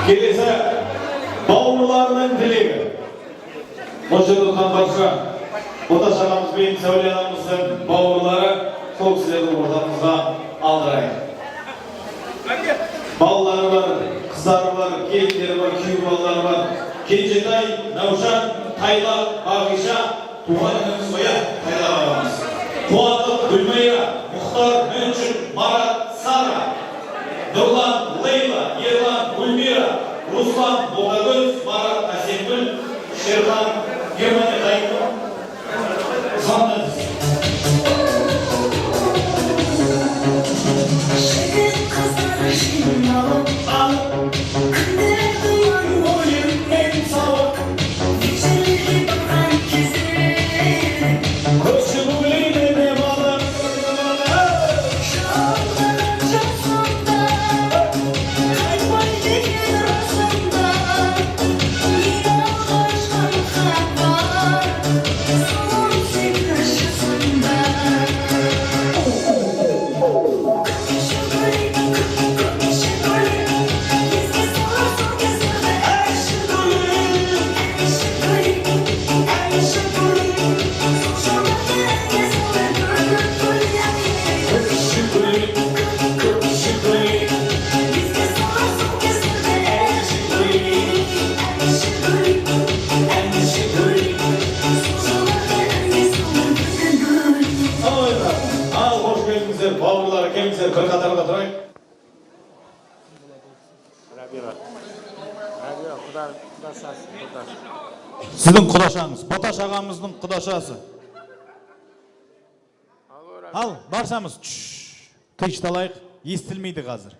Келесі бауырларының тілегі. Осы отырған барша Боташ ағамыз бен Сәуле анамыздың бауырлары сол кісілерді ортамызға алдырайық. Балалары бар, қыздары бар, келіндері бар, күйеу балалары бар. Кенжетай, Наушан, Тайла, Бағиша, туған ініміз Оя, Тайла ағамыз. Қуандық, Гүлмайра, Мұхтар, Мүншін, Марат, Сара, Нұрлан, Лейла, Ерлан, Гүлмира, Руслан, Ботагөз, Марат, Әсемгүл, Шерхан, Германия Тайқы, Заңдыз. Жігіт қыздар жиналып алып, күндер думан ойынмен сауып, ежелге барған кезде Көрші бүгілейді деп алып, жалғанып жасында, қайтпай деген расында, ең алғашқы хабар, соның сегіз жасында. Ал қош келдіңіздер, бауырлары келіңіздер, бір қатарға тұрайық. Сіздің құдашаңыз, Боташ ағамыздың құдашасы. Ал, баршамыз тынышталайық, естілмейді қазір.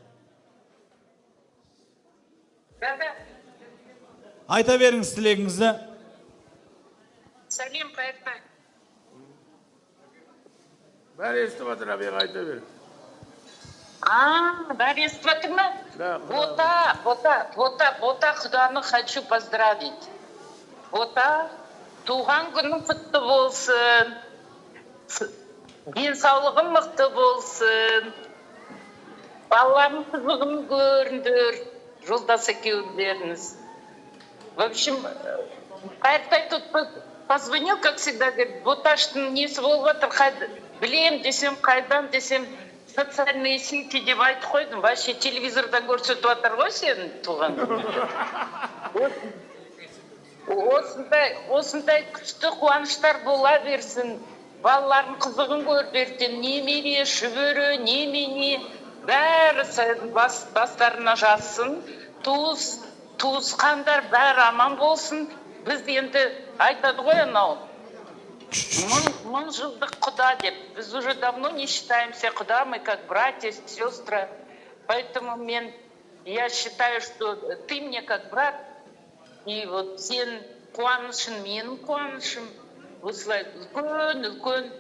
Айта беріңіз тілегіңізді. Сәлем, қайыртай. Бәрі естіп отыр, абиға айта бер. Бәрі естіп отыр ма? Да, Бота, Құданы хочу поздравить. Бота, туған күнің құтты болсын. Денсаулығың мықты болсын. Балаларың қызығын көріңдер. Жолдас екеуіңдеріңіз. В общем, қайыртай тут позвонил, как всегда, говорит, Боташтың несі болып отыр, білем десем, қайдан десем, социальные сети деп айтып қойдым. Вообще телевизордан көрсетіп отыр ғой сенің туған. Осындай күшті қуаныштар бола берсін. Балалардың қызығын көр берсін. Немере, шөбере, немене, бәрі бастарына жазсын. Туысқандар бәрі аман болсын. Біз енді айтады ғой анау. Мың жылдық құда деп. Біз уже давно не считаемся құда, мы как братья, сестры. Поэтому я считаю, что ты мне как брат. И вот сен қуанышың, менің қуанышым. Осылай үлкен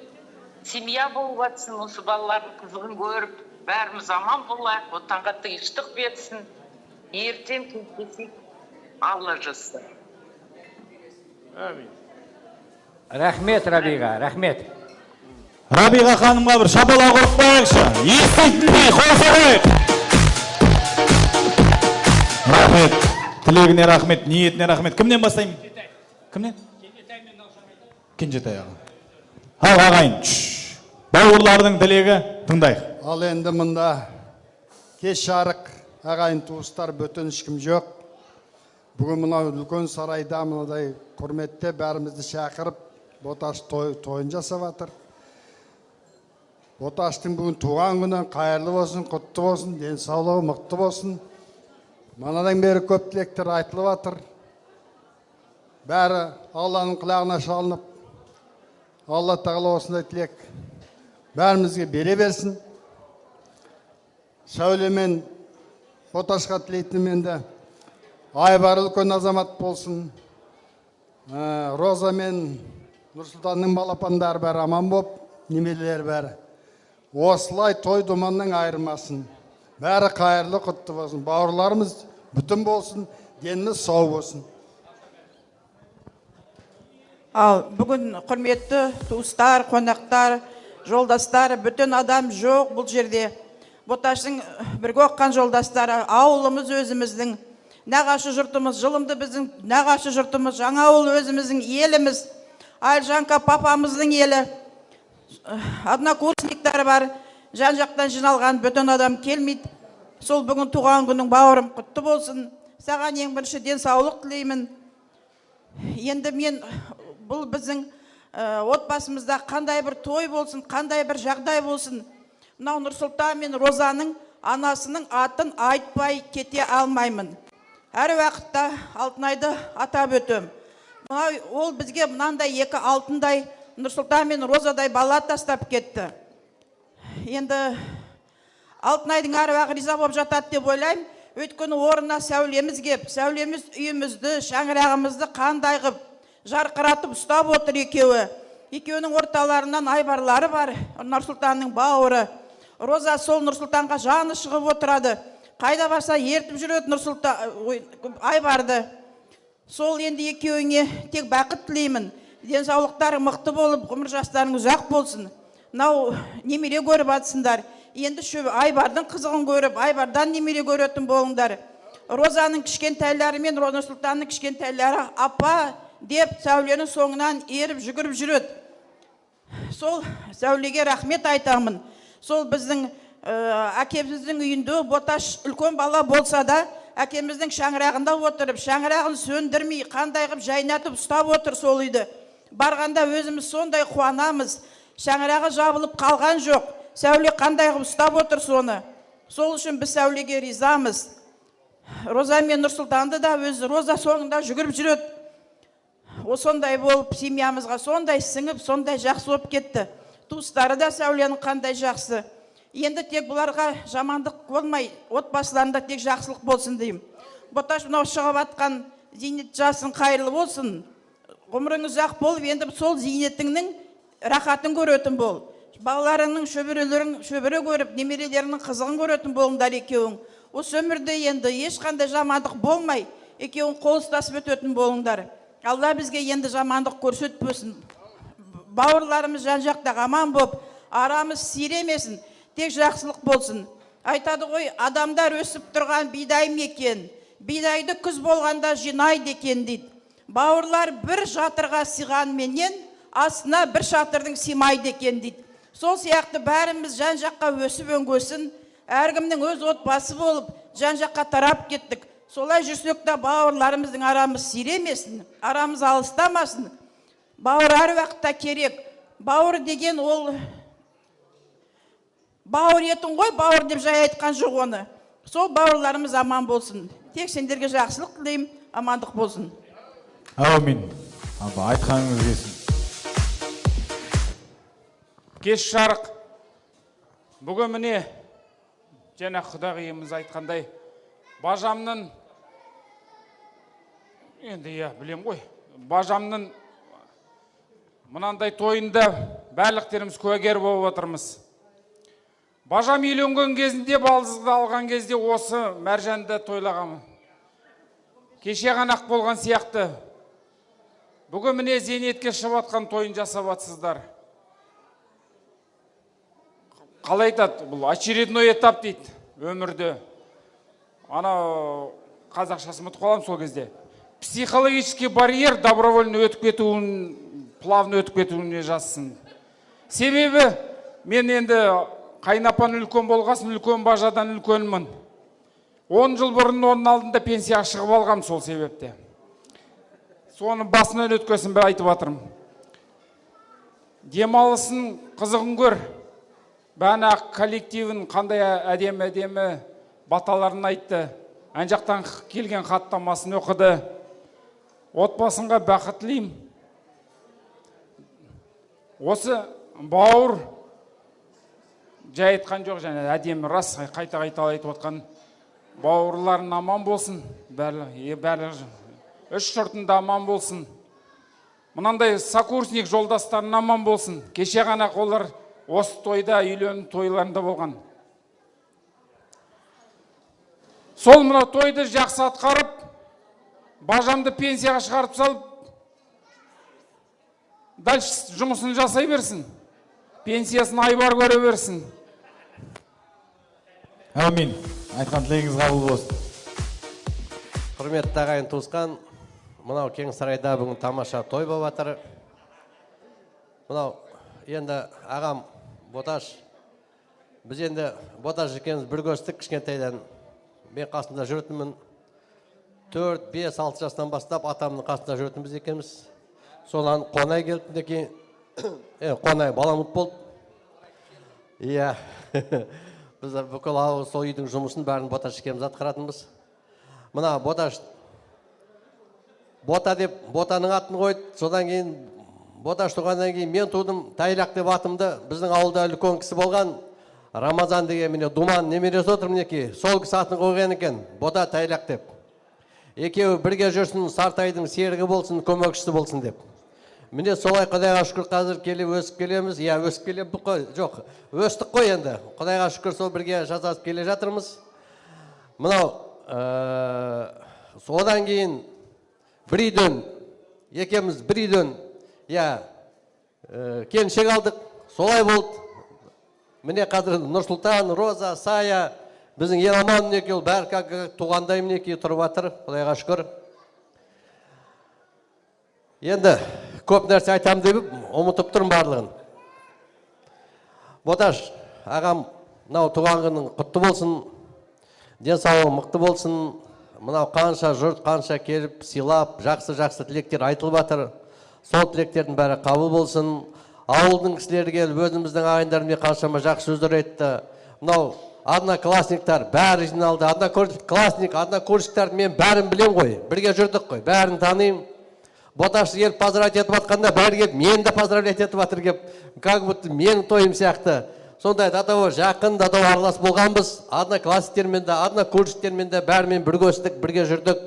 семья болып жатсын, осы балалардың қызығын көріп, бәріміз аман болайық, отанға тыныштық берсін. Ертең кездесейік, Алла жазсын. Амин. Рахмет, Рабиға, рахмет. Рабиға ханымға бір шапалақ ұрып қояйықшы. Еститіндей қосырайық. Рахмет. Тілегіне рахмет, ниетіне рахмет. Кімнен бастаймын? Кімнен? Кенжетай аға. Ал ағайын. Бауырлардың тілегі тыңдайық. Ал енді мұнда кеш жарық ағайын туыстар бөтен ешкім жоқ. Бүгін мынау үлкен сарайда мынадай құрметте бәрімізді шақырып Боташ тойын жасап жатыр. Боташтың бүгін туған күні қайырлы болсын, құтты болсын, денсаулығы мықты болсын. Манадан бері көп тілектер айтылып жатыр. Бәрі Алланың құлағына шалынып, Алла тағала осындай тілек бәрімізге бере берсін. Сәуле мен Боташқа тілейтінім енді Айбар үлкен азамат болсын. Роза мен Нұрсұлтанның балапандары бәрі аман боп, немелер бәрі. Осылай той думанның айырмасын. Бәрі қайырлы құтты болсын. Бауырларымыз бүтін болсын, деніміз сау болсын. Ал бүгін құрметті туыстар, қонақтар, жолдастар, бүтін адам жоқ бұл жерде. Боташтың бірге оққан жолдастары, ауылымыз өзіміздің нағашы жұртымыз, жылымды біздің нағашы жұртымыз, Жаңауыл өзіміздің еліміз, Айжанка папамыздың елі, однокурсниктары бар, жан-жақтан жиналған бүтін адам келмейді. Сол бүгін туған күнің бауырым құтты болсын. Саған ең бірінші денсаулық тілеймін. Енді мен бұл біздің отбасымызда қандай бір той болсын, қандай бір жағдай болсын, мынау Нұрсұлтан мен Розаның анасының атын айтпай кете алмаймын. Әр уақытта Алтынайды атап өтем. Ол бізге мынандай екі алтындай Нұрсұлтан мен Розадай бала тастап кетті. Енді Алтынайдың аруағы риза болып жатады деп ойлаймын. Өйткені орнына сәулеміз кеп, сәулеміз үйімізді, шаңырағымызды қандай қып, жарқыратып ұстап отыр екеуі. Екеуінің орталарынан айбарлары бар, Нұрсұлтанның бауыры. Роза сол Нұрсұлтанға жаны шығып отырады. Қайда барса ертіп жүреді Нұрсұлтан айбарды. Сол енді екеуіңе тек бақыт тілеймін. Денсаулықтары мықты болып, ғұмыр жастарың ұзақ болсын. Мынау немере көріп атсыңдар. Енді айбардың қызығын көріп, айбардан немере көретін болыңдар. Розаның кішкентайлары мен Нұрсұлтанның кішкентайлары апа деп сәуленің соңынан еріп жүгіріп жүреді. Сол сәулеге рахмет айтамын. Сол біздің әкеміздің үйінде Боташ үлкен бала болса да, әкеміздің шаңырағында отырып, шаңырағын сөндірмей, қандай қып жайнатып ұстап отыр сол үйді. Барғанда өзіміз сондай қуанамыз. Шаңырағы жабылып қалған жоқ. Сәуле қандай қып ұстап отыр соны. Сол үшін біз сәулеге ризамыз. Роза мен Нұрсұлтанды да өзі Роза соңында жүгіріп жүреді. Сондай болып, семьямызға сондай сіңіп, сондай жақсы болып кетті. Туыстары да сәуленің қандай жақсы. Енді тек бұларға жамандық болмай, отбасыларында тек жақсылық болсын деймін. Боташ мынау шығып атқан зейнет жасың қайырлы болсын. Ғұмырың ұзақ болып, енді сол зейнетіңнің рахатын көретін бол. Балаларыңның шөбірі көріп, немерелерінің қызығын көретін болыңдар екеуің. Осы өмірде енді ешқандай жамандық болмай, екеуің қол ұстасып өтетін болыңдар. Алла бізге енді жамандық көрсетпесін. Бауырларымыз жан-жақта аман болып, арамыз сиремесін, тек жақсылық болсын. Айтады ғой, адамдар өсіп тұрған бидай екен, бидайды күз болғанда жинайды екен дейді. Бауырлар бір жатырға сыйған менен, астына бір шатырдың сыймайды екен дейді. Сол сияқты бәріміз жан-жаққа өсіп өңгөсін, әркімнің өз отбасы болып, жан-жаққа тарап кеттік. Солай жүрсек та бауырларымыздың арамыз сиремесін, арамыз алыстамасын. Бауыр әр уақытта керек. Бауыр деген ол бауыр етін ғой, бауыр деп жай айтқан жоқ оны. Сол бауырларымыз аман болсын. Тек сендерге жақсылық тілеймін, амандық болсын. Әумин. Аба, айтқаныңыз келсін. Кеш жарық. Бүгін міне, және Құдағиымыз айтқандай, бажамның, енді білем ғой, бажамның мынандай тойында бәрліктеріміз куәгер болып отырмыз. Бажам үйленген кезінде, балдызды алған кезде осы Мәржанды тойлағамын. Кеше ғана болған сияқты. Бүгін міне зейнетке шығып атқан тойын жасап атсыздар. Қалай айтады? Бұл очередной этап дейді өмірде. Ана қазақшасын ұмытып қалам сол кезде. Психологический барьер добровольно өтіп кетуін, плавно өтіп кетуіне жазсын. Себебі мен енді қайнапан үлкен болғасын, үлкен бажадан үлкенмін. 10 жыл бұрын оның алдында пенсияға шығып алғам сол себепте. Соны басынан өткесін бе айтып атырым. Демалысын қызығын көр. Бәна коллективін қандай әдемі баталарын айтты. Ән жақтан келген хаттамасын оқыды. Отбасынға бақыт тілеймін. Осы бауыр жай айтқан жоқ, және әдемі рас қайта айтып отқан бауырларын аман болсын. Бәрі үш жұртында аман болсын. Мынандай сокурсник жолдастарын аман болсын. Кеше ғана олар осы тойда, үйленіп тойларында болған. Сол мына тойды жақсы атқарып, бажамды пенсияға шығарып салып, дальше жұмысын жасай берсін. Пенсиясын айбар көре берсін. Әмин. Айтқан тілегіңіз қабыл болсын. Құрметті ағайын туысқан, мынау кең сарайда бүгін тамаша той болып жатыр. Мынау енді ағам Боташ, біз енді Боташ екеніміз бір көстік кішкентайдан. Мен қасында жүретінмін. 4, 5, 6 жастан бастап атамның қасында жүретінбіз екенбіз. Солан қонай келді кейін, қонай баламут болды. Иә, біз бүкіл ауыл сол үйдің жұмысын бәрін Боташ екеніміз атқаратынбыз. Мына Боташ, Бота деп Ботаның атын қойды. Содан кейін Боташ туғаннан кейін мен тудым, Тайлақ деп атымды. Біздің ауылда үлкен кісі болған Рамазан деген міне Думан немересі отыр мінекей. Сол кісі атын қойған екен, Бота Тайлақ деп. Екеуі бірге жүрсін, Сартайдың серігі болсын, көмекшісі болсын деп. Міне солай Құдайға шүкір қазір келіп өсіп келеміз. Иә, өсіп келіп қой, жоқ, өстік қой енді. Құдайға шүкір сол бірге жасасып келе жатырмыз. Мынау содан кейін бір үйден, екеміз бір үйден, иә, келіншек алдық, солай болды. Міне қазір Нұрсұлтан, Роза, Сая, біздің Еламан екеуі бәрі как туғандай мінекей тұрып жатыр, Құдайға шүкір. Енді көп нәрсе айтам деп, ұмытып тұрмын барлығын. Боташ, ағам, мынау туған күнің құтты болсын, денсаулығы мықты болсын. Мынау қанша жұрт, қанша келіп, сыйлап, жақсы тілектер айтылып жатыр. Сол тілектердің бәрі қабыл болсын. Ауылдың кісілері келіп, өзіміздің ағайындармен қаншама жақсы сөздер айтты. Мынау одноклассниктар бәрі жиналды. Однокурсниктарды мен бәрін білем ғой. Бірге жүрдік қой, бәрін танимын. Боташ келіп поздравлять етіп жатқанда бәрі келіп, мен де поздравлять етіп жатыр кеп, как будто менің тойым сияқты. Сондай датау жақын, датау аралас болғанбыз. Одноклассниктермен де, однокурсниктермен де бәрімен бірге өстік, бірге жүрдік.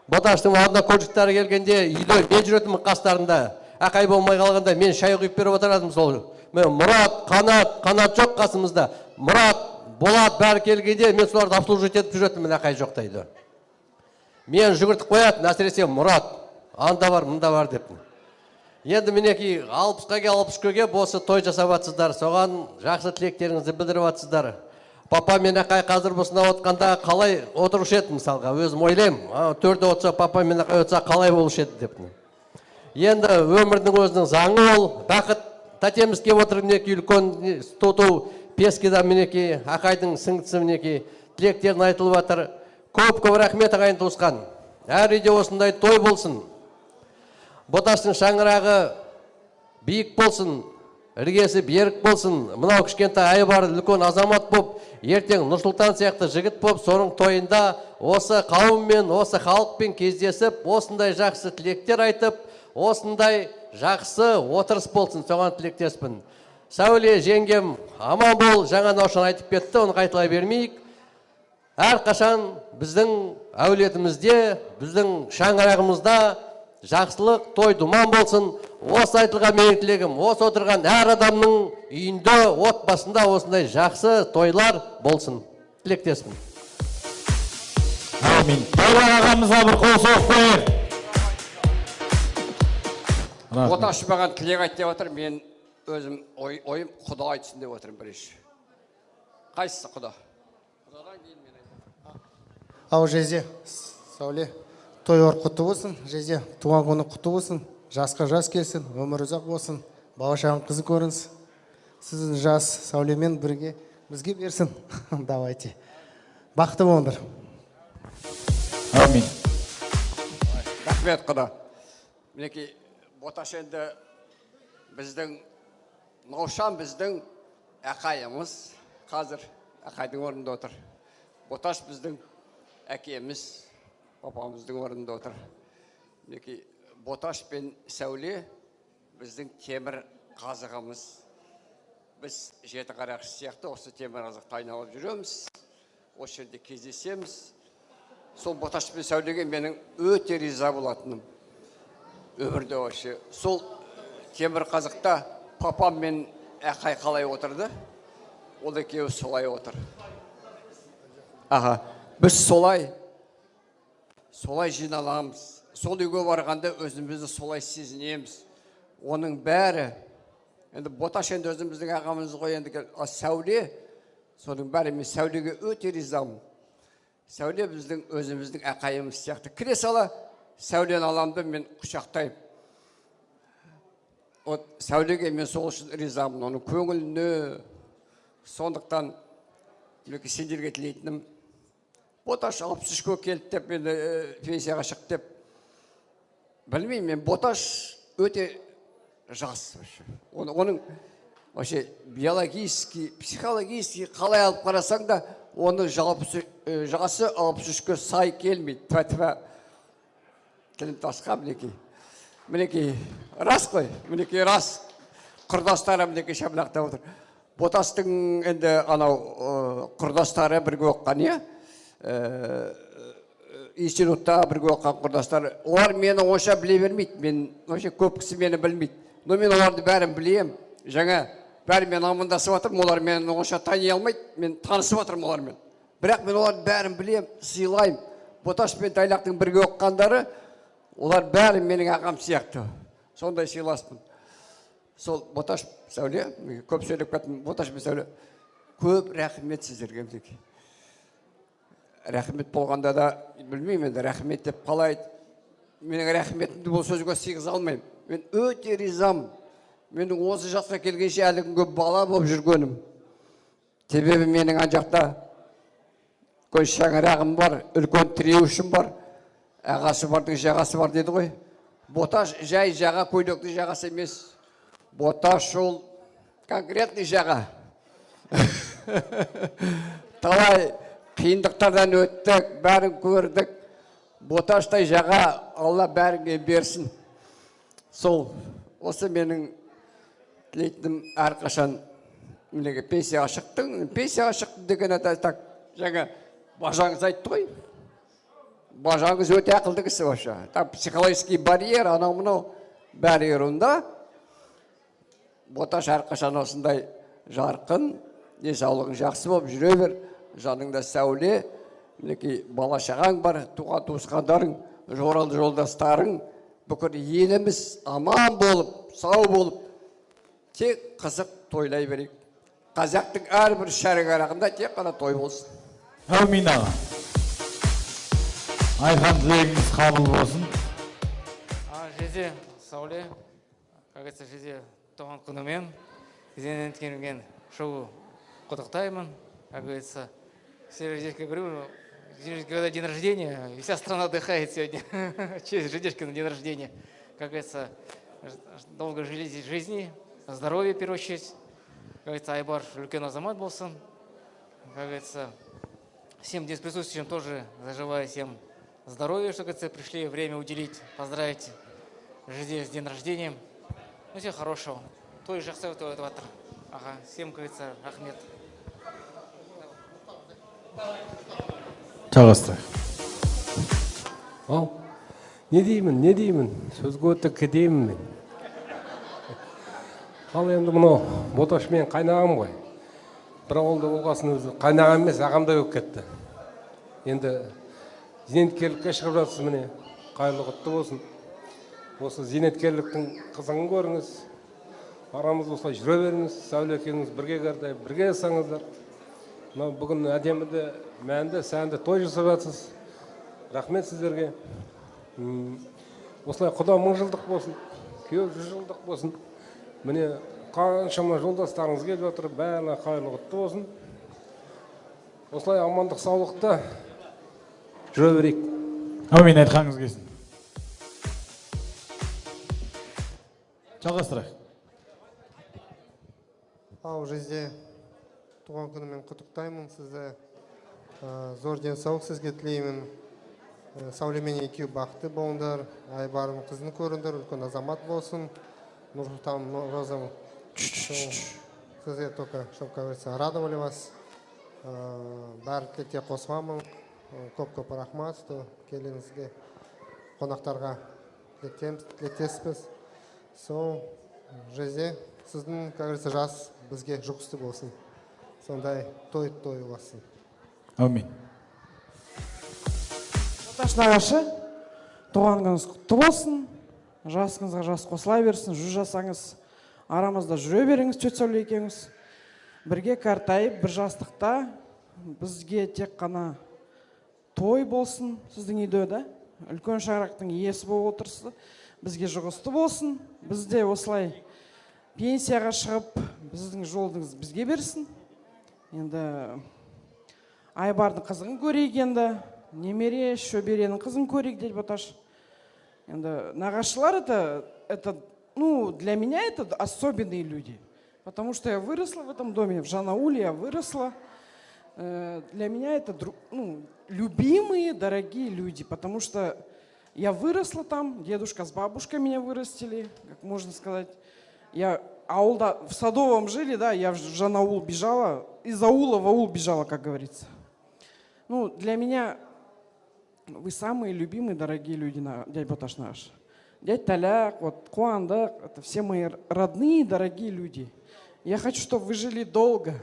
Боташтың однокурсниктары келгенде үйде мен жүретінмін қастарында. Ақай болмай қалғанда мен шай құйып беріп отыратынмын сол. Мұрат, Қанат жоқ қасымызда. Мұрат, Болат бәрі келгенде мен соларды обслуживать етіп жүретінмін ақай жоқтайды. Мен жүгіртіп қоятын, әсіресе Мұрат. Анда бар, мұнда бар деп. Енді мінекей 60-ға 63-ге босы той жасап атсыздар. Соған жақсы тілектеріңізді білдіріп атсыздар. Папа мен ақай қазір босына отқанда қалай отырушы еді мысалға. Өзім ойлайым, төрде отса, папа мен ақай отса қалай болушы еді деп. Енді өмірдің өзінің заңы ол. Бақыт тәтеміз кеп отыр мінекей үлкен тұту Пескеда мінекей, ақайдың сіңдісі мінекей тілектерін айтылып жатыр. Көп рахмет ағайын туысқан. Әр үйде осындай той болсын. Боташтың шаңырағы биік болсын, іргесі берік болсын. Мынау кішкентай айбар үлкен азамат боп, ертең Нұрсұлтан сияқты жігіт боп, соның тойында осы қауыммен, осы халықпен кездесіп, осындай жақсы тілектер айтып, осындай жақсы отырыс болсын, соған тілектеспін. Сәуле жеңгем аман бол, жаңа наушан айтып кетті, оны қайталай бермейік. Әрқашан біздің әулетімізде, біздің шаңырағымызда жақсылық, той думан болсын. Осы айтылған менің тілегім, осы отырған әр адамның үйінде, отбасында осындай жақсы тойлар болсын. Тілектеспін. Амин. Тайлақ ағамызға бір қол соғып қойыр. Боташ маған тілек айт деп отыр, мен өзім ойым Құда айтсын деп отырмын бірінші. Қайсысы Құда? Құдадан кейін мен айтамын. Ау Жезе, Сәуле, той құтты болсын. Жезе, туған күні құтты болсын. Жасқа жас келсін, өмір ұзақ болсын. Бала-шағаң қызы көрінсін. Сіздің жас Сәулемен бірге бізге берсін. Давайте. Бақытты болыңдар. Амин. Рахмет Құда. Мінекей Боташ енді біздің Наушан біздің ақайымыз, қазір ақайдың орнында отыр. Боташ біздің әкеміз, папамыздың орнында отыр. Мінекей Боташ пен Сәуле біздің темір қазығымыз. Біз жеті қарақшы сияқты осы темір қазықты айналып жүреміз. Осы жерде кездесеміз. Сол Боташ пен Сәулеге менің өте риза болатыным. Өмірде осы. Сол темір қазықта папам мен ақай қалай отырды, ол екеуі солай отыр. Біз солай жиналамыз. Сол үйге барғанда өзімізді солай сезінеміз. Оның бәрі, енді Боташ енді өзіміздің ағамыз ғой, енді Сәуле, соның бәрі мен Сәулеге өте ризамын. сәуле біздің өзіміздің ақайымыз сияқты. Кіре сала сәулені аламды мен құшақтаймын. Сәулеге мен сол үшін ризамын, оның көңіліне. Сондықтан сендерге тілейтінім, Боташ 63-ке келді деп, мен пенсияға шық деп. Білмеймін, мен Боташ өте жас. Оның биологически, психологически қалай алып қарасаң да, оның жасы 63-ке сай келмейді. Тәтіва тілін тасқа мінекей. Мінекей, рас қой, мінекей рас. Құрдастары мінекей шабылақта отыр. Ботастың енді анау құрдастары бірге оққан, институтта бірге оққан құрдастары. Олар мені онша біле бермейді, мен көп кісі мені білмейді. Но мен оларды бәрін білем. Жаңа бәрі мен амандасып жатырмын, олар мені онша тани алмайды, мен танысып жатырмын олармен. Бірақ мен оларды бәрін білем, сыйлаймын. Боташ пен Тайлақтың бірге оққандары, олар бәрі менің ағам сияқты. Сондай сыйласпын. Сол Боташ Сәуле, көп сөйлеп кеттім, Боташ пен Сәуле, көп рахмет сіздерге. Рахмет болғанда да, білмеймін енді, рахмет деп қалайды. Менің рахметімді бұл сөзге сыйғыза алмаймын. Мен өте ризамын. Менің 30 жасқа келгенше әлі күнге бала болып жүргенім. Себебі менің ан жақта үлкен шаңырағым бар, үлкен тіреуішім бар. Ағасы бардың жағасы бар деді ғой. Боташ жай жаға, көйлекті жағасы емес. Боташ ол конкретный жаға. Талай қиындықтардан өттік, бәрін көрдік. Боташтай жаға Алла бәріңе берсін. Сол, осы менің тілейтінім әрқашан пенсияға шықтың. Пенсияға шықтың деген так, жаңа бажаңыз айтты ғой. Бажаңыз өте ақылды кісі баша. Психологический барьер, анау-мынау бәрі ерунда. Боташ әрқашан осындай жарқын, денсаулығың жақсы болып жүре бер. Жаныңда сәуле, мінекей бала шағаң бар, туған туысқандарың, жолдастарың, бүкіл еліміз аман болып, сау болып, тек қызық тойлай берейік. Қазақтың әрбір шәріғарағында тек қана той болсын. Әумин аға. Айхан тілегіңіз қабыл болсын. Жезе, Сәуле, как говорится, Жезе туған күнімен, Жезенен келген шоу құттықтаймын. Как говорится, все Жезешка говорю, когда день рождения, вся страна отдыхает сегодня. Через Жезешка на день рождения. Как говорится, долго жизни, здоровья в первую очередь. Как говорится, Айбар үлкен азамат болсын. Как говорится, всем здесь присутствующим тоже заживаю всем здоровья, что, говорится, пришли время уделить, поздравить Жезе с день рождения. Ну, всего хорошего. Той жақсы өтіп жатыр. Ага, всем, как говорится, рахмет. Жалғастырайық. Ал, не деймін, сөзге өтіп кетемін мен. Ал енді мұны Боташ мен қайнағам ғой. Бір ауылда болғасын өзі қайнағам емес, ағамдай болып кетті. Енді зейнеткерлікке шығып жатсыз міне, қайырлы құтты болсын. Осы зейнеткерліктің қызығын көріңіз, арамыз осылай жүре беріңіз, Сәуле екеуіңіз бірге қардай, бірге жасаңыздар. Бүгін әдеміде, мәнді, сәнді той жасап жатсыз. Рахмет сіздерге. Осылай Құда 1000 жылдық болсын, күйеу 100 жылдық болсын. Міне қаншама жолдастарыңыз келіп жатыр, бәріне қайырлы құтты болсын. Осылай амандық саулықта жүре берейік. Әумин, айтқаныңыз келсін. Жалғастырайық. Ау, Жезе, туған күнімен құттықтаймын сізді. Зор денсаулық сізге тілеймін. Сәулемен екеуі бақытты болыңдар. Айбардың қызын көріңдер, үлкен азамат болсын. Нұрсұлтан, Роза, сізге только, чтобы, как говорится, радовали вас. Бәрі тілекте қосыламын. Көп-көп рахмат, что келіңізге қонақтарға тілектеспіз. Сол, Жезе, сіздің, как говорится, жас бізге жұқысты болсын. Сондай той болсын. Әумин. Боташ нағашы, туған күніңіз құтты болсын. Жасыңызға жас қосыла берсін, 100 жасаңыз арамызда жүре беріңіз, Тет Сәуле екеуіңіз. Бірге картайып, бір жастықта бізге тек қана той болсын сіздің үйде да. Үлкен шаңырақтың иесі болып отырсыз. Бізге жұғысты болсын. Бізде осылай пенсияға шығып, біздің жолдыңыз бізге берсін. Енді Айбардың қызын көрейік енді. Немере Шөберенің қызын көрейік дейді Боташ. Енді нағашылар это, ну, для меня это особенные люди. Потому что я выросла в этом доме, в Жанауле я выросла. Для меня это, ну, любимые, дорогие люди, потому что я выросла там, дедушка с бабушкой меня вырастили, как можно сказать. Я аулда, в Садовом жили, да, я в Жанаул бежала, из аула в аул бежала, как говорится. Ну, для меня вы самые любимые, дорогие люди, дядя Боташ наш. Дядя Таляк, вот Куандак, это все мои родные, дорогие люди. Я хочу, чтобы вы жили долго.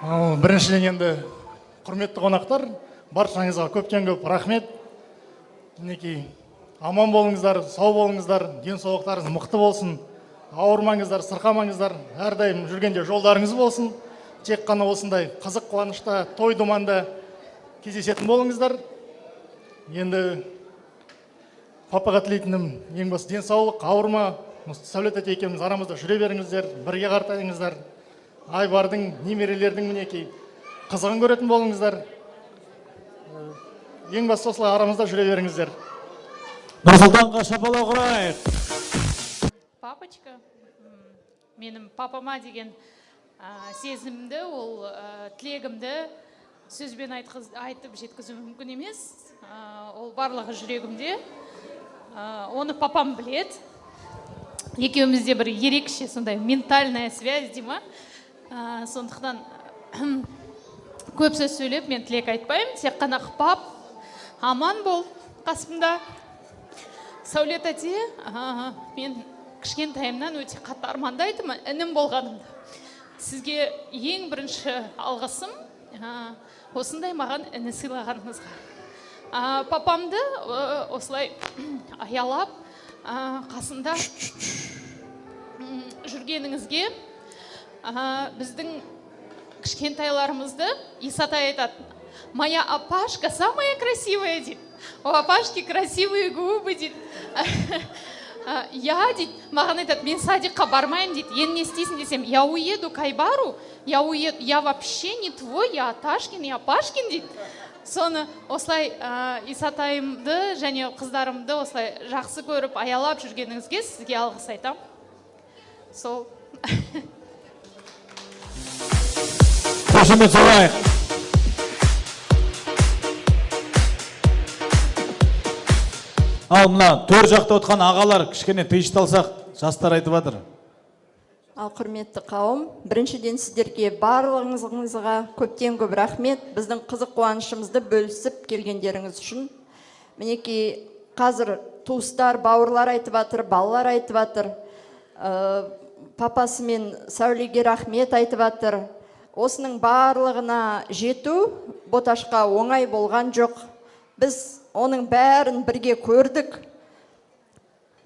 Біріншіден енді құрметті қонақтар, баршаңызға көптен көп рахмет. Мінекей аман болыңыздар, сау болыңыздар, денсаулықтарыңыз мықты болсын. Ауырмаңыздар, сырқамаңыздар, әрдайым жүргенде жолдарыңыз болсын. Тек қана осындай қызық қуанышта, той думанда кездесетін болыңыздар. Енді папаға тілейтінім ең басты денсаулық, ауырма. Сәулет әте екеуміз арамызда жүре беріңіздер, бірге қартайыңыздар. Айбардың, немерелердің мінекей қызығын көретін болыңыздар. Ең басты осылай арамызда жүре беріңіздер. Нұрсұлтанға шапалақ ұрайық. Папочка, менің папама деген сезімімді, ол тілегімді сөзбен айтып жеткізу мүмкін емес. Ол барлығы жүрегімде. Оны папам білет. Екеумізде бір ерекше сондай ментальная связь дейма. Сондықтан көп сөз сөйлеп, мен тілек айтпаймын. Тек қана пап, аман бол қасымда. Сәулет әте, мен кішкентайымнан өте қатты армандайтынмын інім болғанымды. Сізге ең бірінші алғысым осындай маған іні сыйлағаныңызға. Папамды осылай аялап қасында жүргеніңізге біздің кішкентайларымызды Исатай айтады. Моя апашка самая красивая, дейді. У апашки красивые губы, дейді. Я, дейді, маған айтады, мен садикқа бармайым, дейді. Енді не істейсің десем, я уеду к Айбару, я вообще не твой, я Аташкин, я Апашкин, дейді. Соны осылай Исатайымды және қыздарымды осылай жақсы көріп, аялап жүргеніңізге сізге алғыс айтам. Сол. Қошемет сұрайық. Ал мына төр жақта отқан ағалар кішкене пейішталсақ, жастар айтып жатыр. Ал құрметті қауым, біріншіден сіздерге барлығыңызға көптен көп рахмет. Біздің қызық қуанышымызды бөлісіп келгендеріңіз үшін. Мінекей қазір туыстар, бауырлар айтып жатыр, балалар айтып жатыр. Папасы мен Сәулеге рахмет айтып жатыр. Осының барлығына жету Боташқа оңай болған жоқ. Біз оның бәрін бірге көрдік.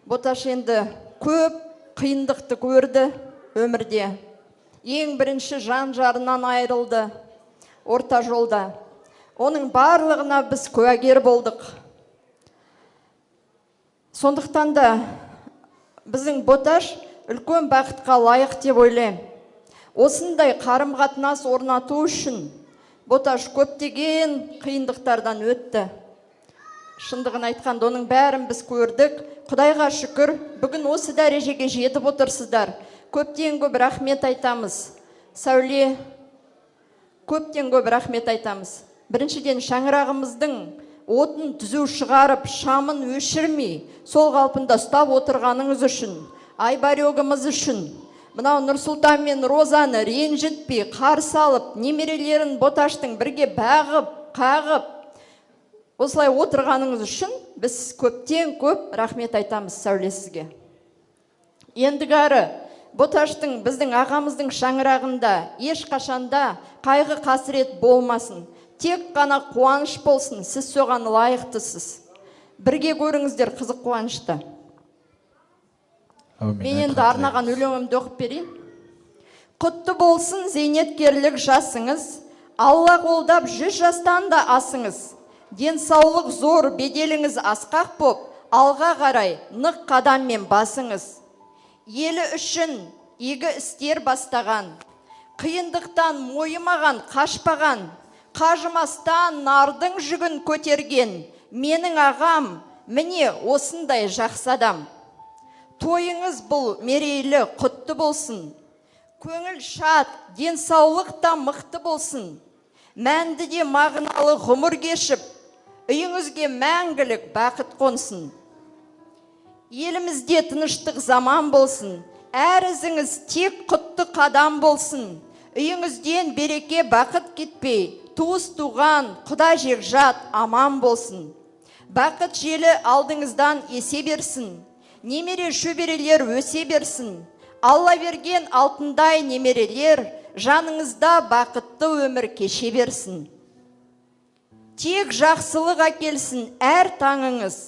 Боташ енді көп қиындықты көрді өмірде. Ең бірінші жан жарынан айырылды орта жолда. Оның барлығына біз куәгер болдық. Сондықтан да біздің Боташ үлкен бақытқа лайық деп ойлаймын. Осындай қарым-қатынас орнату үшін Боташ көптеген қиындықтардан өтті. Шындығын айтқанда оның бәрін біз көрдік. Құдайға шүкір, бүгін осы дәрежеге жетіп отырсыздар. Көптен көп рахмет айтамыз. Сәуле, көптен көп рахмет айтамыз. Біріншіден шаңырағымыздың отын түзу шығарып, шамын өшірмей, сол қалпында ұстап отырғаныңыз үшін, Айбарегіміз үшін, мынау Нұрсұлтан мен Розаны ренжітпей, қарсы алып, немерелерін Боташтың бірге бағып, қағып, осылай отырғаныңыз үшін біз көптен көп рахмет айтамыз Сәуле сізге. Ендігәрі Боташтың біздің ағамыздың шаңырағында ешқашанда қайғы қасірет болмасын. Тек қана қуаныш болсын, сіз соған лайықтысыз. Бірге көріңіздер қызық қуанышты. Мен енді арнаған өлеңімді оқып берейін. Құтты болсын зейнеткерлік жасыңыз, Алла қолдап 100 жастан да асыңыз. Денсаулық зор, беделіңіз асқақ боп, алға қарай нық қадаммен басыңыз. Елі үшін игі істер бастаған, қиындықтан мойымаған, қашпаған, қажымастан нардың жүгін көтерген менің ағам, міне осындай жақсы адам. Тойыңыз бұл мерейлі құтты болсын. Көңіл шат, денсаулық та мықты болсын. Мәнді де мағыналы ғұмыр кешіп, үйіңізге мәңгілік бақыт қонсын. Елімізде тыныштық заман болсын. Әр ізіңіз тек құтты қадам болсын. Үйіңізден береке бақыт кетпей, туыс туған, құда жекжат аман болсын. Бақыт желі алдыңыздан есе берсін. Немере шөберелер өсе берсін. Алла берген алтындай немерелер жаныңызда бақытты өмір кеше берсін. Тек жақсылық әкелсін әр таңыңыз.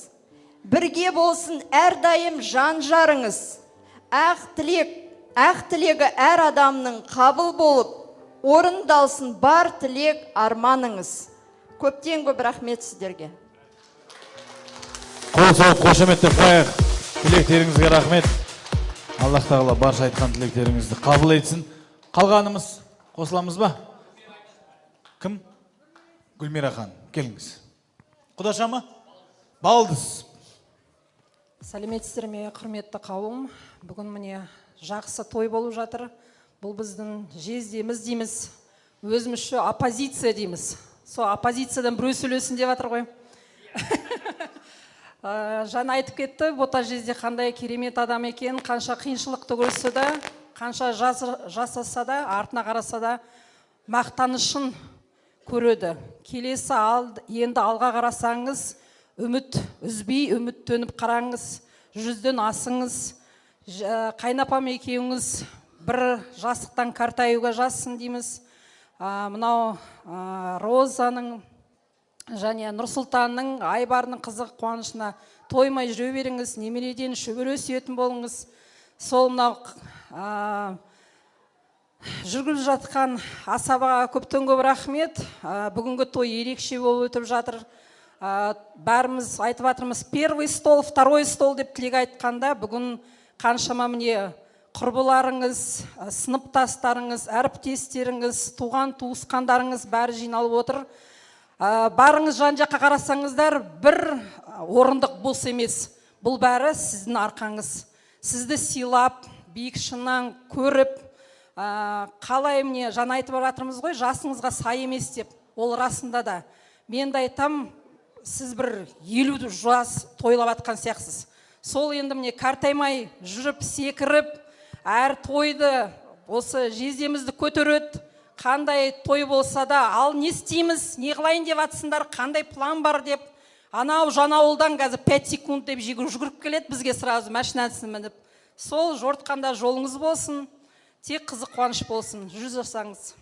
Бірге болсын әрдайым жан жарыңыз. Ақ тілегі әр адамның қабыл болып, орындалсын бар тілек арманыңыз. Көптен көп рахмет сіздерге. Қол соғып қошеметтеп қояйық. Тілектеріңізге рахмет. Аллах тағала барша айтқан тілектеріңізді қабыл етсін. Қалғанымыз қосыламыз ба? Кім? Гүлмира хан, келіңіз. Құдаша ма? Балдыз. Сәлеметсіздер ме, құрметті қауым. Бүгін міне жақсы той болып жатыр. Бұл біздің жездеміз дейміз. Өзімізше оппозиция дейміз. Сол оппозициядан біреу сөйлесін деп жатыр ғой. Жаңа айтып кетті, бота жезде қандай керемет адам екен, қанша қиыншылықты көрсе де, қанша жасаса да, артына қараса да, мақтанышын көреді. Келесі енді алға қарасаңыз, үміт үзбей, үміт төніп қараңыз, 100-ден асыңыз, қайнапам екеуіңіз бір жастықтан картаюға жазсын дейміз. Мынау Розаның және Нұрсұлтанның, Айбарының қызық қуанышына тоймай жүре беріңіз, немереден шөбере сүйетін болыңыз. Сол мынау жүргізіп жатқан асабаға көптен көп рахмет. Бүгінгі той ерекше болып өтіп жатыр. Бәріміз айтып жатырмыз, первый стол, второй стол деп тілек айтқанда, бүгін қаншама міне құрбыларыңыз, сыныптастарыңыз, әріптестеріңіз, туған туысқандарыңыз бәрі жиналып отыр. Барыңыз жан жаққа қарасаңыздар, бір орындық бос емес. Бұл бәрі сіздің арқаңыз. Сізді сыйлап, биік шыңнан көріп, қалай міне жаңа айтып жатырмыз ғой, жасыңызға сай емес деп. Ол расында да. Мен де айтам, сіз бір 50 жас тойлап атқан сияқсыз. Сол енді міне картаймай жүріп, секіріп, әр тойды осы жездемізді көтереді. Қандай той болса да, ал не істейміз, не қылайын деп атсындар, қандай план бар деп, анау жаңа ауылдан қазір 5 секунд деп жүгіріп келеді бізге сразу машинасын мініп. Сол жортқанда жолыңыз болсын, тек қызық қуаныш болсын, 100 жасаңыз.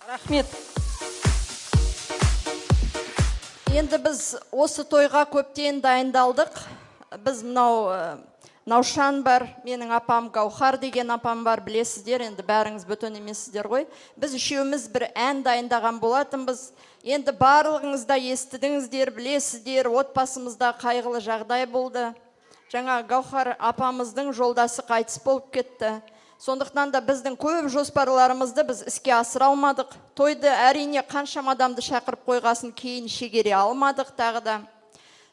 Рахмет. Енді біз осы тойға көптен дайындалдық. Біз мынау Наушан бар, менің апам Гаухар деген апам бар, білесіздер, енді бәріңіз бөтен емессіздер ғой. Біз үшеуміз бір ән дайындаған болатынбыз. Енді барлығыңызда естідіңіздер, білесіздер, отбасымызда қайғылы жағдай болды. Жаңа Гаухар апамыздың жолдасы қайтыс болып кетті. Сондықтан да біздің көп жоспарларымызды біз іске асыра алмадық. Тойды әрине қаншама адамды шақырып қойғасын кейін шегере алмадық тағы да.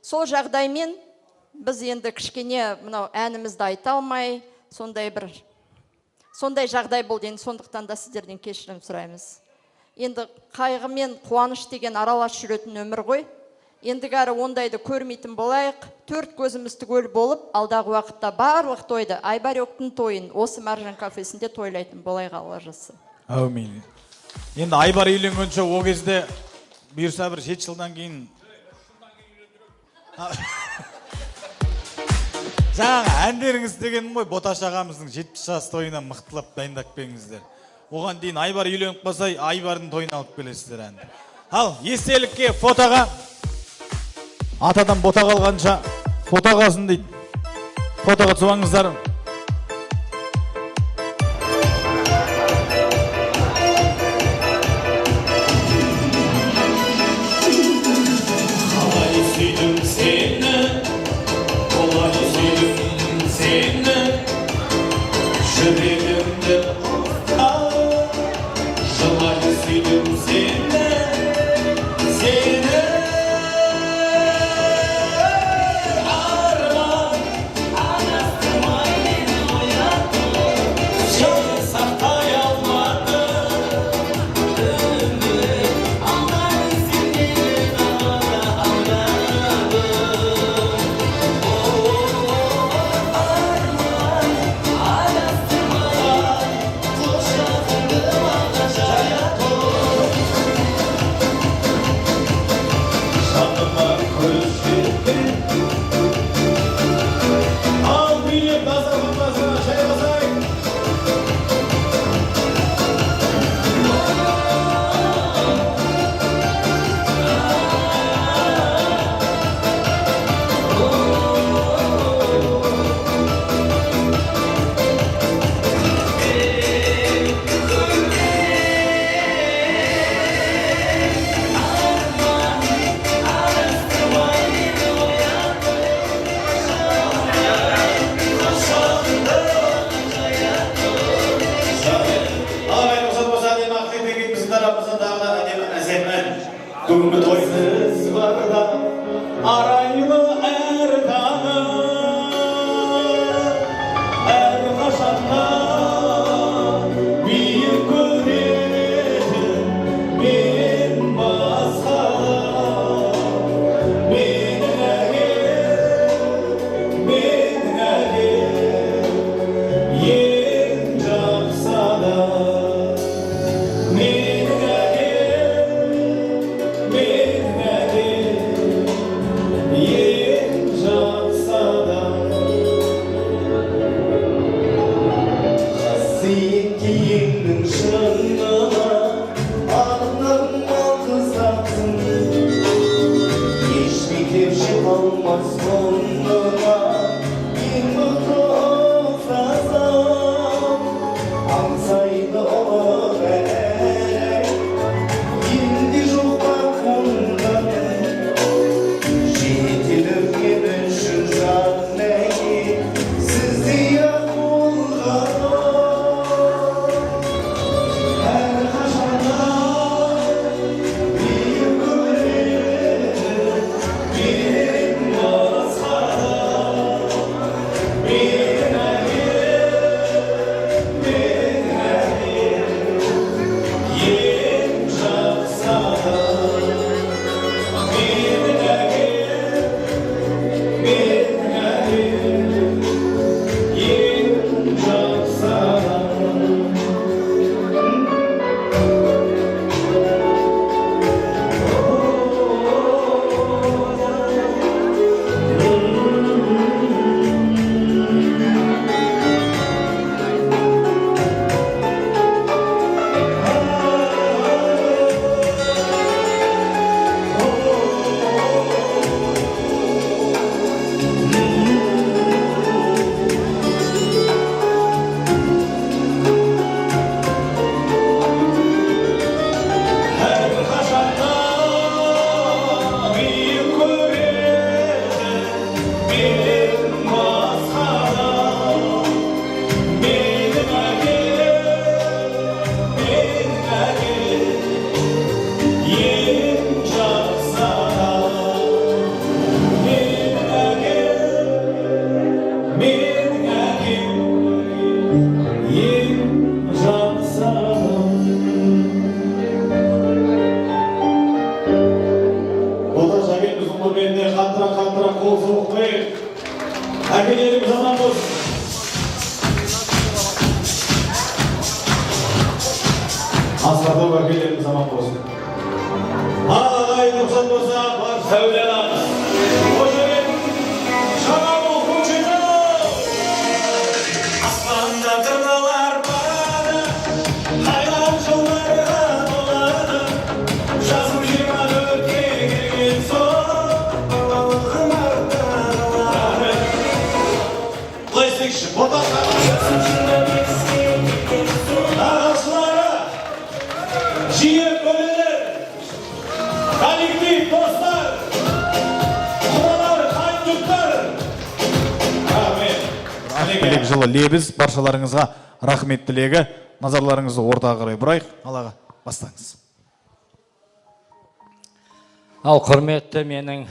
Сол жағдаймен біз енді кішкене мынау әнімізді айта алмай, сондай жағдай болды. Енді сондықтан да сіздерден кешірім сұраймыз. Енді қайғы мен қуаныш деген аралас жүретін өмір ғой. Ендігәрі ондайды көрмейтін болайық. 4 көзіміз түгел болып, алдағы уақытта барлық тойды, Айбарёктың тойын осы Маржан кафесінде тойлайтын болайық, Алла жазсын. Әумин. Енді Айбар үйленгенше о кезде бұйырса бір 7 жылдан кейін жаңағы әндеріңіз дегенім ғой, Боташ ағамыздың 70 жас тойына мықтылап дайындап беріңіздер. Оған дейін Айбар үйленіп қалса, Айбардың тойына алып келесіздер әнді. Ал, естелікке фотоға, атадан бота қалғанша фото қалсын дейді. Фотоға түсіңіздер. Бүгінгі тойсыз барда арайлы әр таңы әр қашанда биік көретін мен басқа менің әкем ең жақсы адам менің Әкелерimiz аман болсын. Асқарда әкелерimiz аман болсын. Ағай рұқсат болса, бар сәуле ағыз. Қош екен, жаңа бол көкшетау. Аспанда тырналар барады, қайран жолдарға толады. Жазым 24-ке келген соң, балалығым артарылады. Құлайсыңшы, ботаға нағашылары, жиі бөлелер, коллектив достар, құлалар, қайын-жұттар. Рахмет. Келек жылы лебіз баршаларыңызға рахмет тілегі. Назарларыңызды ортаға қарай бұрайық. Аллаға бастаңыз. Ал құрметті менің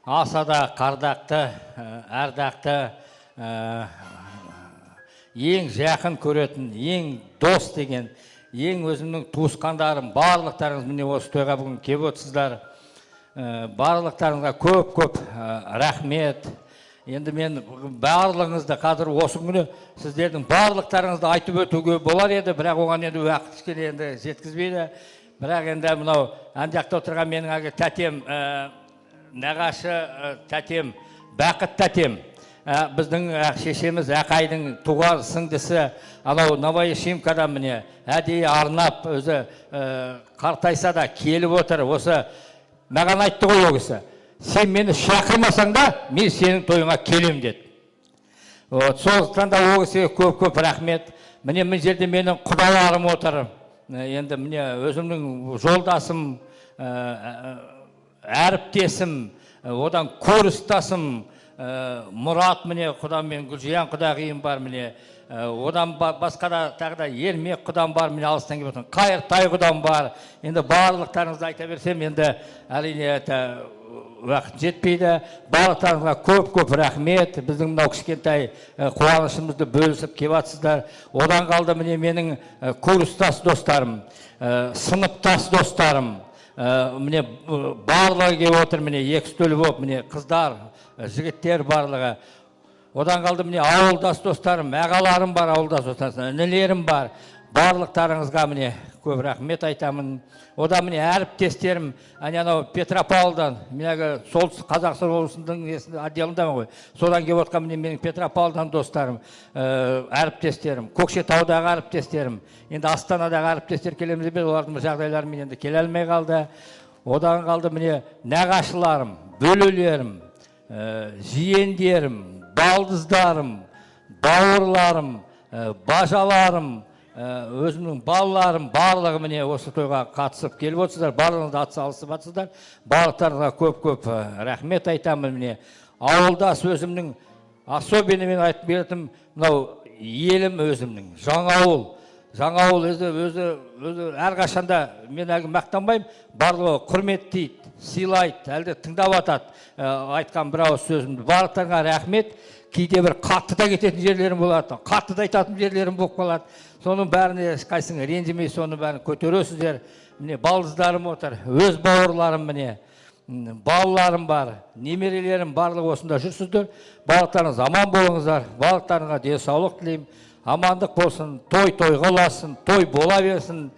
асада қардақты, әрдақты, ең жақын көретін, ең дос деген, ең өзімнің туысқандарым, барлықтарыңыз міне осы тойға бүгін келіп отырсыздар. Барлықтарыңызға көп рахмет. Енді мен барлығыңызды қазір осы күні сіздердің барлықтарыңызды айтып өтуге болар еді, бірақ оған енді уақыт кішкене енді жеткізбейді. Бірақ енді мынау ан жақта отырған менің әлгі тәтем, нағашы тәтем, Бақыт тәтем, біздің шешеміз Ақайдың туған сіңдісі, анау Новоишимкадан міне әдейі арнап өзі қартайса да келіп отыр. Осы маған айтты ғой ол кісі, сен мені шақырмасаң да, мен сенің тойыңа келем деді. Сондықтан да ол кісіге көп рахмет. Міне мына жерде менің құдаларым отыр. Енді міне өзімнің жолдасым, әріптесім, одан көрістасым Мұрат, міне құдам мен Гүлжиян құдағиым бар, міне одан басқа да тағы да Ермек құдам бар, міне алыстан келіп отырған Қайыртай құдам бар. Енді барлықтарыңызды айта берсем, енді әрине уақыт жетпейді. Барлықтарыңызға көп рахмет. Біздің мынау кішкентай қуанышымызды бөлісіп келіп жатсыздар. Одан қалды міне менің көрістас достарым, сыныптас достарым, міне барлығы келіп отыр, міне екі стөл болып, міне қыздар, жігіттер барлығы. Одан қалды міне ауылдас достарым, ағаларым бар, ауылдас достарым, інілерім бар. Барлықтарыңызға міне көп рахмет айтамын. Одан міне әріптестерім, анау Петропавлдан, менегі солтүстік Қазақстан облысының отделындамын ғой. Содан келіп отқан міне менің Петропавлдан достарым, әріптестерім, Көкшетаудағы әріптестерім, енді Астанадағы әріптестер келеміз бе, олардың жағдайларымен енді келе алмай қалды. Одан қалды міне нағашыларым, бөлелерім, жиендерім, балдыздарым, бауырларым, бажаларым, өзімнің балаларым, барлығы міне осы тойға қатысып келіп отырсыздар, барлығыңызды атсалысып жатсыздар. Барлықтарыңызға көп рахмет айтамын. Міне ауылдас өзімнің особенно мен айтып беретім, мынау елім өзімнің, жаңа ауыл өзі әрқашанда мен әлгі мақтанбаймын, барлығы құрметтейді, сыйлайды, әлде тыңдап жатады айтқан бір ауыз сөзімді. Барлықтарыңа рахмет. Кейде бір қатты да кететін жерлерім болады, қатты да айтатын жерлерім болып қалады. Соның бәріне ешқайсың ренжімей, соның бәрін көтересіздер. Міне балдыздарым отыр, өз бауырларым, міне балаларым бар, немерелерім барлығы осында жүрсіздер. Барлықтарыңыз аман болыңыздар, барлықтарыңа денсаулық тілеймін, амандық болсын, той ғыласын, той бола берсін,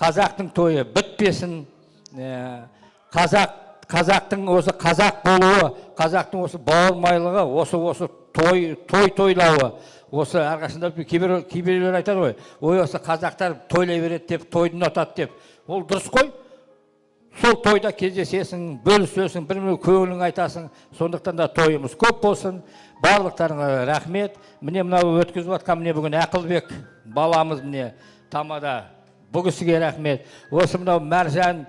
қазақтың тойы бітпесін. Қазақтың осы қазақ болуы, қазақтың осы бауырмайлығы, осы тойлауы, осы әрқашында кейбіреулер айтады ғой, ой, осы қазақтар тойлай береді деп, тойды ұнатады деп. Ол дұрыс қой. Сол тойда кездесесің, бөлісесің, бір-біріне көңілің айтасың. Сондықтан да тойымыз көп болсын. Барлықтарыңа рахмет. Міне мынау өткізіп жатқан міне бүгін Ақылбек баламыз міне тамада. Бұл кісіге рахмет. Осы мынау Мәржан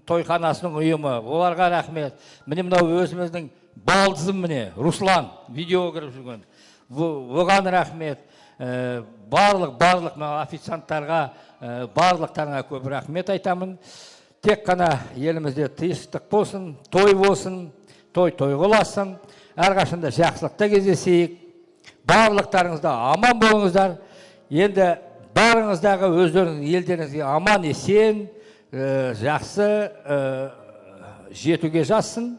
тойханасының ұйымы, оларға рахмет. Міне мынау өзіміздің балдызым міне, Руслан, видео көріп жүрген. Оған рахмет. Барлық официанттарға, барлықтарына көп рахмет айтамын. Тек қана елімізде тыныштық болсын, той болсын, той ғыласын, әрқашанда жақсылықта кездесейік. Барлықтарыңызда аман болыңыздар. Енді барыңыздағы өздеріңіз елдеріңізге аман есен, жақсы жетуге жазсын.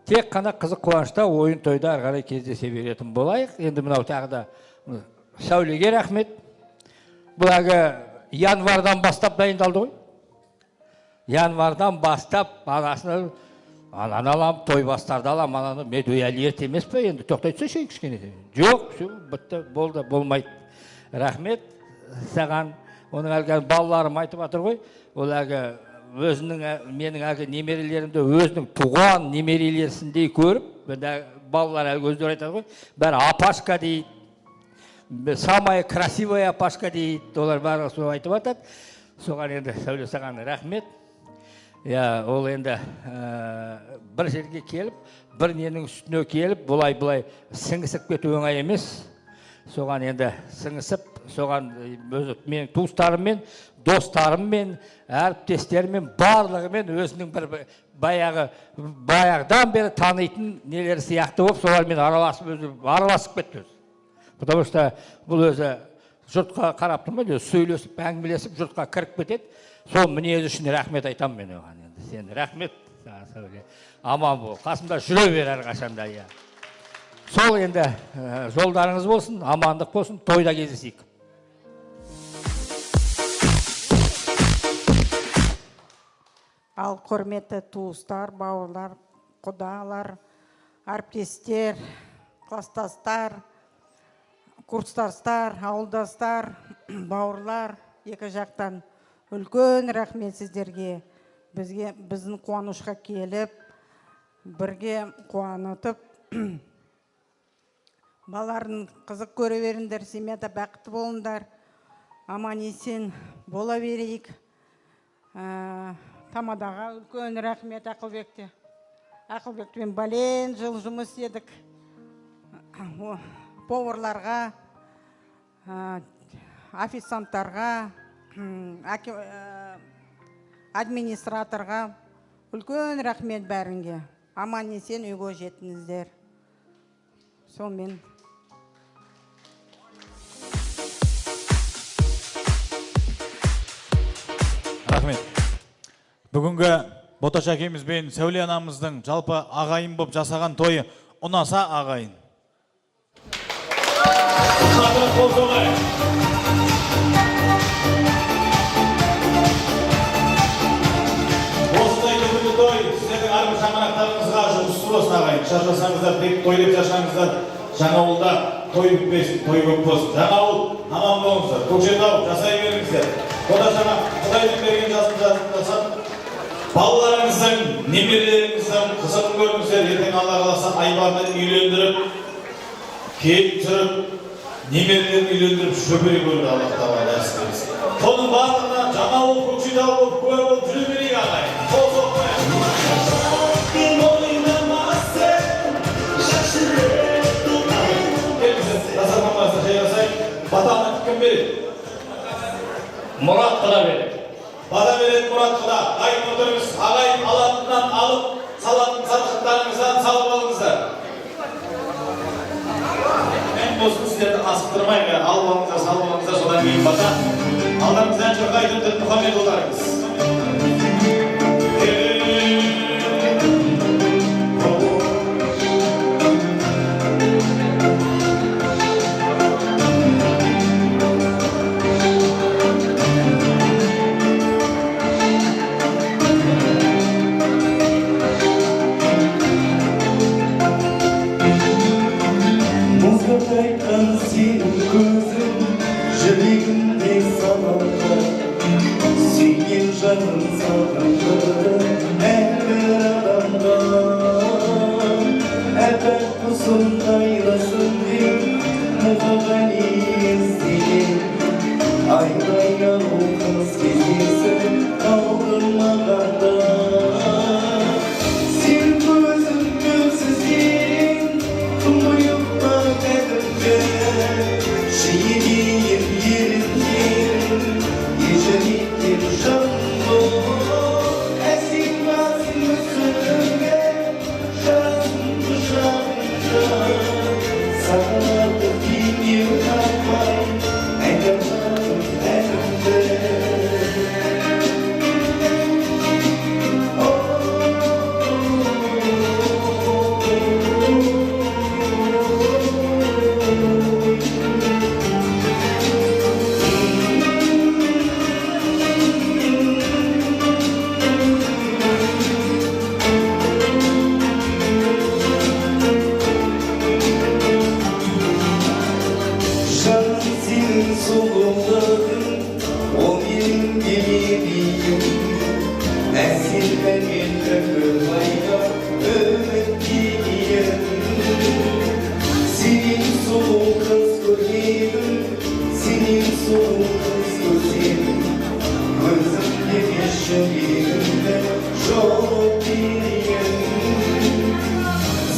Тек қана қызық қуанышта ойын тойда әрі қарай кездесе беретін болайық. Енді мынау тағы да Сәулеге рахмет. Бұл әгі январдан бастап дайындалды ғой. Январдан бастап анасына алам, той бастарды алам, ананы медуялы ерте емес пе, енді тоқтайтса ше кішкене. Жоқ, бітті, болды, болмайды. Рахмет саған. Оның әлгі балаларым айтып жатыр ғой, ол әлгі менің әлгі немерелерімді өзінің туған немерелерсіндей көріп, балалар әлгі өздері айтады ғой, бәрі апашка дейді, самая красивая апашка дейді, олар бәрі сол айтып жатады. Соған енді Сәуле саған рахмет. Ол енді бір жерге келіп, бір ненің үстіне келіп, бұлай сіңісіп кету оңай емес. Соған енді сіңісіп, соған өзі менің туыстарыммен, достарыммен, әріптестеріммен, барлығымен өзінің бір баяғыдан бері танитын нелер сияқты болып, солармен араласып кетті өзі. Потому что бұл өзі жұртқа қарап тұрмайды, сөйлесіп, әңгімелесіп, жұртқа кіріп кетеді. Сол мінезі үшін рахмет айтамын мен оған. Сен рахмет, аман бол, қасымда жүре бер әрқашанда. Сол енді жолдарыңыз болсын, амандық болсын, тойда кездесейік. Ал құрметті туыстар, бауырлар, құдалар, әріптестер, кластастар, курстастар, ауылдастар, бауырлар, екі жақтан үлкен рахмет сіздерге. Біздің қуанышқа келіп, бірге қуанытып, баларын қызық көре беріңдер, семьяда бақытты болыңдар, аман есен бола берейік. Тамадаға үлкен рахмет Ақылбекте. Ақылбекпен бәлен жыл жұмыс едік. Поварларға, официанттарға, администраторға үлкен рахмет бәрінге. Аман есен үйге жетіңіздер. Сонымен. Рахмет. Бүгінгі Боташ әкеміз бен Сәуле анамыздың жалпы ағайын боп жасаған тойы ұнаса ағайын. Қатырып қол соғай. Осындай күнді той, сіздердің арғы шаңырақтарыңызға жұмысты болсын ағайын. Шашасаңыздар, тек той деп шашаңыздар. Жаңа ауылда той бүкпесін, той көп болсын. Жаңа ауыл аман болыңыздар. Көкшетау жасай беріңіздер. Боташ ана Құдайдың берген жасап, балаларыңыздың, немерелеріңіздің қызығын көріңіздер. Ертең Алла қаласа айбарына үйлендіріп, келіп тұрып, немерелерін үйлендіріп, шөбере көрді Аллах тағала нәсіп етсін. Соның барлығына жаңа ауыл, Көкшетау болып, куә болып жүре берейік ағайын. Қол соқпайық. Батаны кім береді? Мұрат құда береді. Бата береді Мұрат құда. Ағайын отырыңыз, ағайын алатыннан алып, салатын сарқыттарыңыздан салып алыңыздар. Мен болсын сіздерді асықтырмайын, алып алыңыздар, салып алыңыздар, содан кейін бата. Алдарыңыздан жұрға айтып Мұхаммед оларыңыз.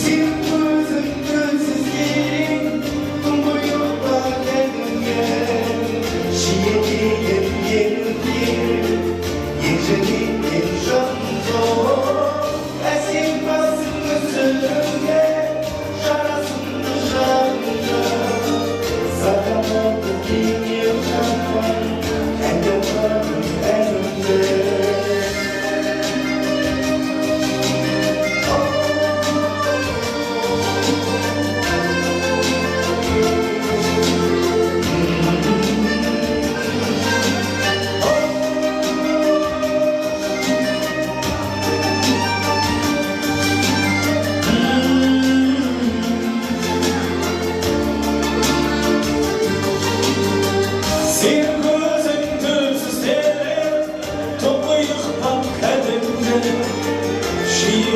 Sen gözüm gözsüzlerin, bu yolda kendimge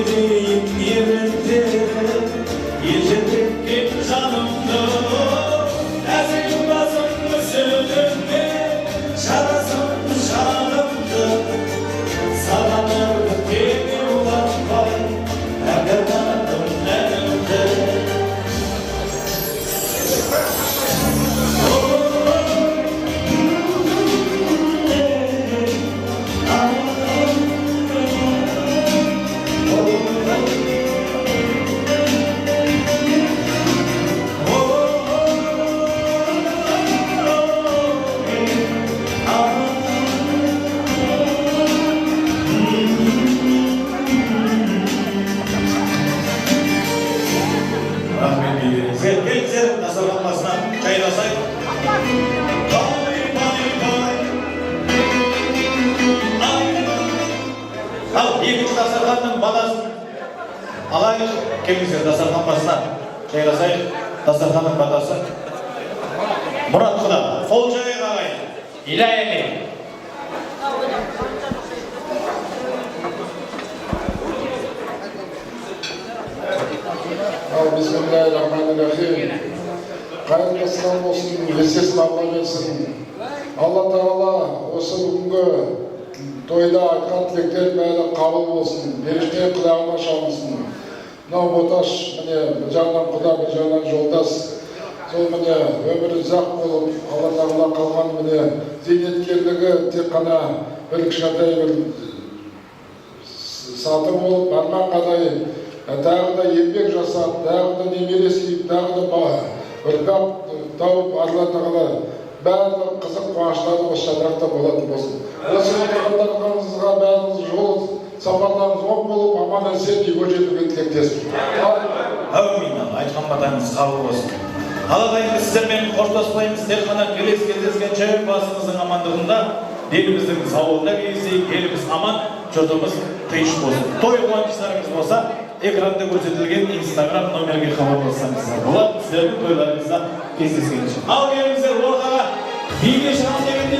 edeyim yerinde Ecettim canımda Ezik basın sözümde Şarasın şanımda Salanırdı beni ulanmay Erganadım elimde Gelіңіздер, дастархан басына жайласайық. Ал, екінші дастарханның батасын алайық. Келіңіздер, дастархан басына жайласайық. Дастарханның батасы. Мұрат Құда, қол жайық ағайын. Илайымен. Bismillahirrahmanirrahim. Қайырлы сынақ болсын, есесін алла берсін. Алла Тағала осы бүгінгі тойда айтқан тілектер бәрі қабыл болсын. Періште құлағына шалынсын. Мынау Боташ, міне бір жағынан құда, бір жағынан жолдас. Сол міне өмірі ұзақ болып, Алла Тағала қалған міне зейнеткерлігі тек қана бір кішкентай бір саты болып, арман қадай тағы да еңбек жасап, тағы да немере сүйіп, тағы да ұрпақ тауып, Алла Тағала барлық қызық қуаныштары осы шаңырақта болатын болсын. Осы отырғандарыңызға бәріңіз жол сапарларыңыз оң болып, аман есен үйге жетуге тілектеспін. Әумин, айтқан батаңыз қабыл болсын. Қалағайымыз сіздермен қоштаспаймыз, тек қана келесі кездескенше басымыздың амандығында, еліміздің саулығында кездесейік, еліміз аман, жұртымыз тыныш болсын. Той қуаныштарыңыз болса, экранда көрсетілген Instagram номерге хабарлассаңыздар болады. Сіздердің тойларыңызда кездескенше. Ал келіңіздер ортаға биге шығамын деген